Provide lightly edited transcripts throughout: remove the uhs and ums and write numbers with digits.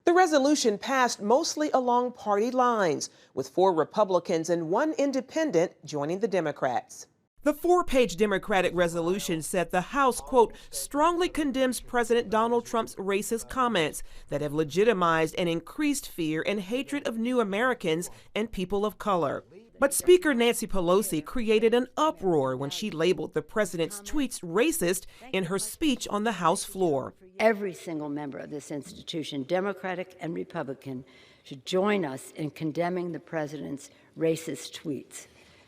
The resolution passed mostly along party lines, with 4 Republicans and 1 independent joining the Democrats. The 4-page Democratic resolution said the House, quote, strongly condemns President Donald Trump's racist comments that have legitimized and increased fear and hatred of new Americans and people of color. But Speaker Nancy Pelosi created an uproar when she labeled the president's tweets racist in her speech on the House floor. Every single member of this institution, Democratic and Republican, should join us in condemning the president's racist tweets.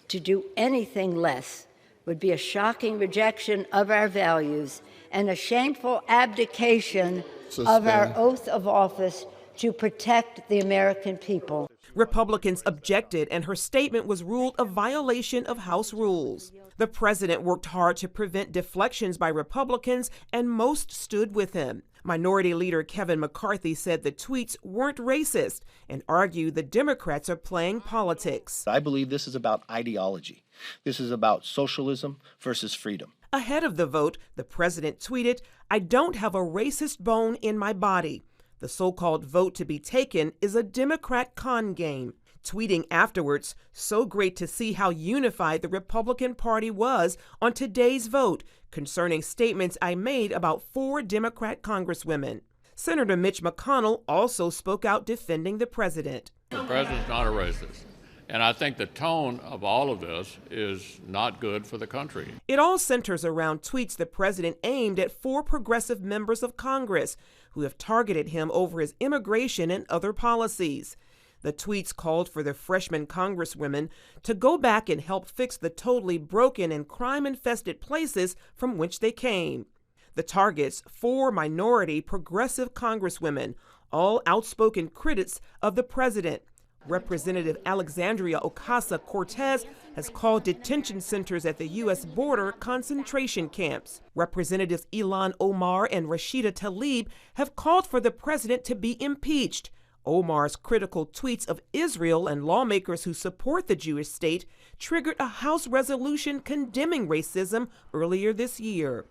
To do anything less would be a shocking rejection of our values and a shameful abdication of our oath of office to protect the American people. Republicans objected, and her statement was ruled a violation of House rules. The president worked hard to prevent deflections by Republicans, and most stood with him. Minority Leader Kevin McCarthy said the tweets weren't racist and argued the Democrats are playing politics. I believe this is about ideology. This is about socialism versus freedom. Ahead of the vote, the president tweeted, "I don't have a racist bone in my body. The so-called vote to be taken is a Democrat con game." Tweeting afterwards, "So great to see how unified the Republican Party was on today's vote concerning statements I made about 4 Democrat congresswomen." Senator Mitch McConnell also spoke out defending the president. The president's not a racist, and I think the tone of all of this is not good for the country. It all centers around tweets the president aimed at 4 progressive members of Congress who have targeted him over his immigration and other policies. The tweets called for the freshman congresswomen to go back and help fix the totally broken and crime-infested places from which they came. The targets, 4 minority progressive congresswomen, all outspoken critics of the president. Representative Alexandria Ocasio-Cortez has called detention centers at the U.S. border concentration camps. Representatives Ilhan Omar and Rashida Tlaib have called for the president to be impeached. Omar's critical tweets of Israel and lawmakers who support the Jewish state triggered a House resolution condemning racism earlier this year.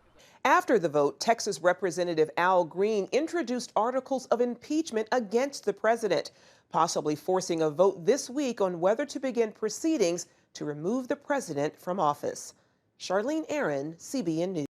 After the vote, Texas Representative Al Green introduced articles of impeachment against the president, possibly forcing a vote this week on whether to begin proceedings to remove the president from office. Charlene Aaron, CBN News.